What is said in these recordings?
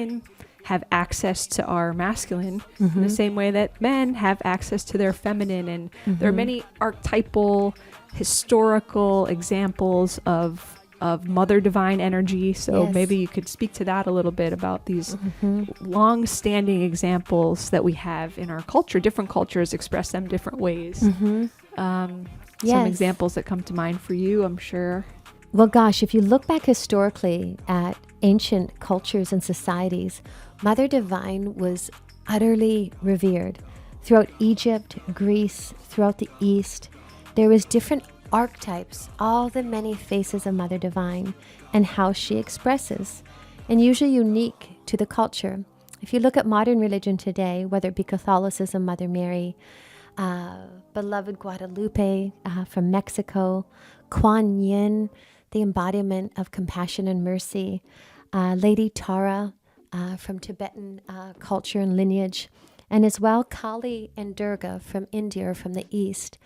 women have access to our masculine in the same way that men have access to their feminine. And there are many archetypal, historical examples of mother divine energy. So maybe you could speak to that a little bit about these long-standing examples that we have in our culture. Different cultures express them different ways. Some examples that come to mind for you, I'm sure. Well, gosh, if you look back historically at ancient cultures and societies, Mother Divine was utterly revered. Throughout Egypt, Greece, throughout the East, there was different archetypes, all the many faces of Mother Divine and how she expresses, and usually unique to the culture. If you look at modern religion today, whether it be Catholicism, Mother Mary, beloved Guadalupe from Mexico, Kuan Yin, the embodiment of compassion and mercy, Lady Tara from Tibetan culture and lineage, and as well Kali and Durga from India or from the East,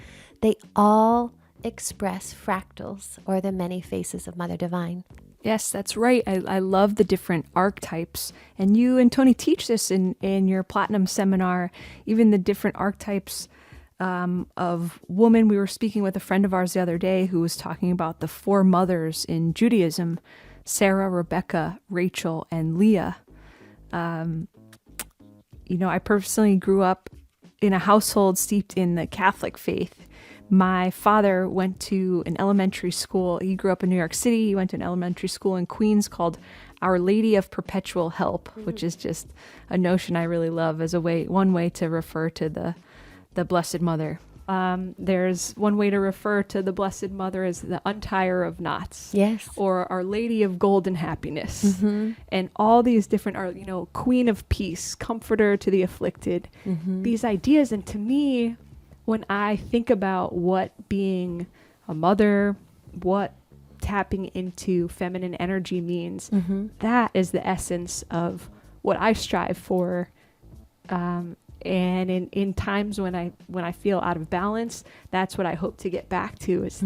they all express fractals or the many faces of Mother Divine. Yes, that's right. I love the different archetypes. And you and Tony teach this in your Platinum seminar, even the different archetypes of woman. We were speaking with a friend of ours the other day who was talking about the 4 mothers in Judaism: Sarah, Rebecca, Rachel, and Leah. I personally grew up in a household steeped in the Catholic faith. My father went to an elementary school. He grew up in New York City. He went to an elementary school in Queens called Our Lady of Perpetual Help, which is just a notion I really love as one way to refer to the Blessed Mother. There's one way to refer to the Blessed Mother as the Untier of Knots. Yes. Or Our Lady of Golden Happiness. And all these different are, Queen of Peace, Comforter to the Afflicted. These ideas. And to me, when I think about what being a mother, what tapping into feminine energy means, that is the essence of what I strive for. And in times when I feel out of balance, that's what I hope to get back to, is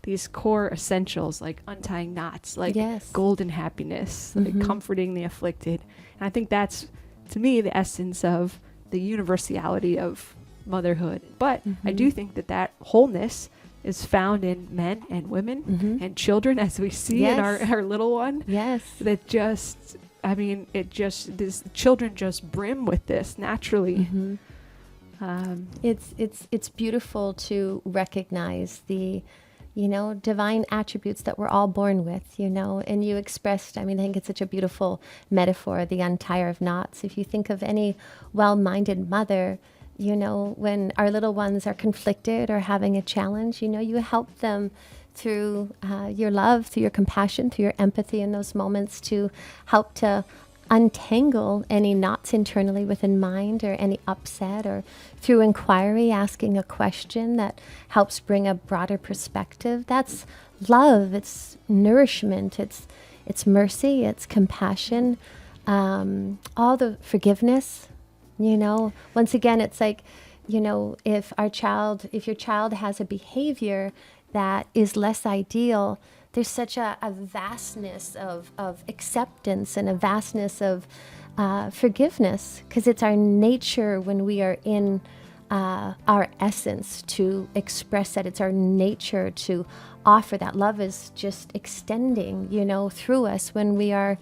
these core essentials, like untying knots, like golden happiness, like comforting the afflicted. And I think that's, to me, the essence of the universality of motherhood. But I do think that wholeness is found in men and women and children, as we see in our little one. That just, these children just brim with this naturally. It's beautiful to recognize the divine attributes that we're all born with, and you expressed, I think it's such a beautiful metaphor, the untier of knots. If you think of any well-minded mother, when our little ones are conflicted or having a challenge, you help them through your love, through your compassion, through your empathy in those moments, to help to untangle any knots internally within mind or any upset, or through inquiry, asking a question that helps bring a broader perspective. That's love. It's nourishment. It's mercy. It's compassion. All the forgiveness. Once again, it's like, if your child has a behavior that is less ideal, there's such a vastness of acceptance and a vastness of forgiveness, because it's our nature when we are in our essence to express that. It's our nature to offer that. Love is just extending, through us when we are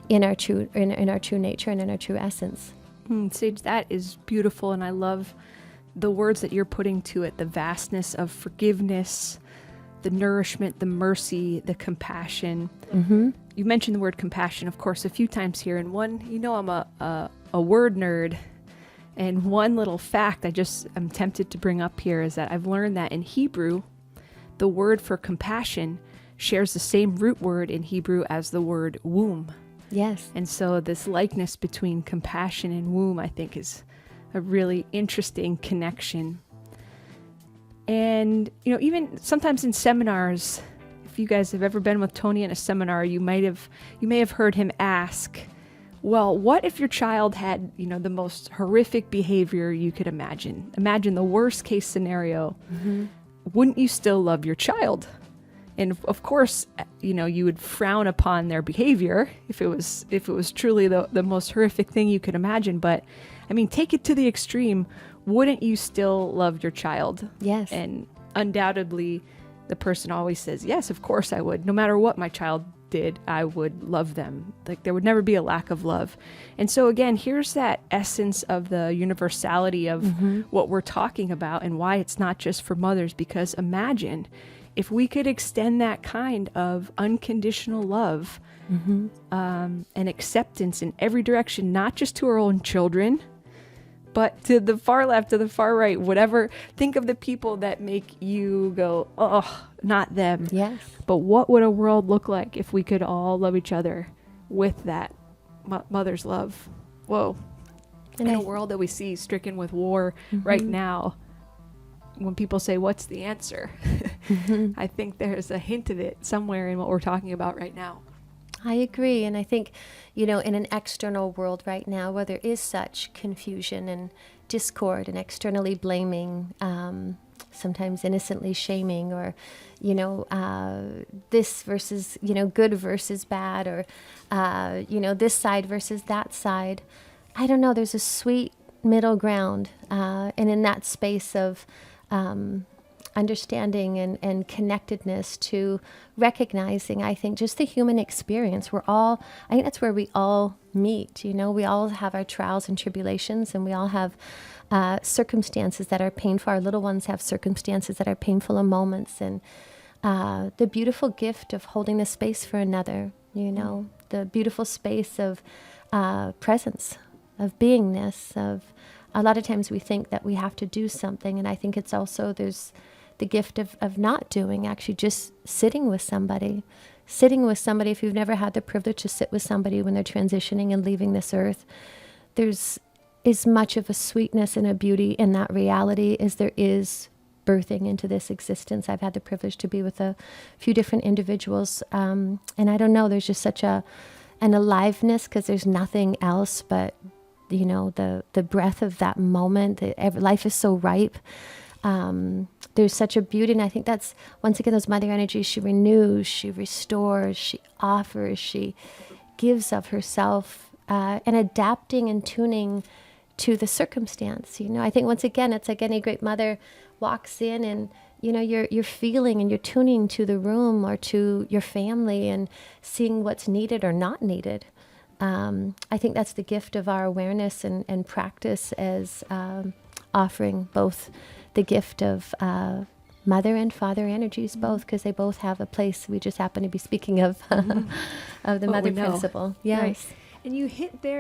in our true nature and in our true essence. Sage, that is beautiful, and I love the words that you're putting to it, the vastness of forgiveness, the nourishment, the mercy, the compassion. You mentioned the word compassion, of course, a few times here, and one, I'm a word nerd, and one little fact I'm tempted to bring up here is that I've learned that in Hebrew, the word for compassion shares the same root word in Hebrew as the word womb. Yes. And so this likeness between compassion and womb, I think, is a really interesting connection. And, even sometimes in seminars, if you guys have ever been with Tony in a seminar, you may have heard him ask, well, what if your child had, the most horrific behavior you could imagine? Imagine the worst case scenario. Wouldn't you still love your child? And of course, you would frown upon their behavior if it was truly the most horrific thing you could imagine. But I mean, take it to the extreme. Wouldn't you still love your child? Yes. And undoubtedly, the person always says, yes, of course I would. No matter what my child did, I would love them. Like, there would never be a lack of love. And so again, here's that essence of the universality of what we're talking about and why it's not just for mothers. Because imagine if we could extend that kind of unconditional love and acceptance in every direction, not just to our own children, but to the far left, to the far right, whatever. Think of the people that make you go, oh, not them. Yes. But what would a world look like if we could all love each other with that mother's love? Whoa. In a world that we see stricken with war right now, when people say, what's the answer? I think there's a hint of it somewhere in what we're talking about right now. I agree. And I think, in an external world right now where there is such confusion and discord and externally blaming, sometimes innocently shaming, or, this versus, good versus bad, or, this side versus that side. I don't know. There's a sweet middle ground. And in that space of understanding and connectedness to recognizing, I think, just the human experience. I think that's where we all meet. We all have our trials and tribulations, and we all have circumstances that are painful. Our little ones have circumstances that are painful in moments. And the beautiful gift of holding the space for another, the beautiful space of presence, of beingness, of a lot of times we think that we have to do something. And I think it's also, there's the gift of not doing, actually just sitting with somebody. If you've never had the privilege to sit with somebody when they're transitioning and leaving this earth, there's as much of a sweetness and a beauty in that reality as there is birthing into this existence. I've had the privilege to be with a few different individuals. And I don't know, there's just such an aliveness, because there's nothing else but, the breath of that moment. Life is so ripe. There's such a beauty, and I think that's, once again, those mother energies. She renews, she restores, she offers, she gives of herself, and adapting and tuning to the circumstance. I think, once again, it's like any great mother walks in and, you're feeling and you're tuning to the room or to your family and seeing what's needed or not needed. I think that's the gift of our awareness and practice, as offering both the gift of mother and father energies, both, because they both have a place. We just happen to be speaking of of the mother principle. Yes. Right. And you hit there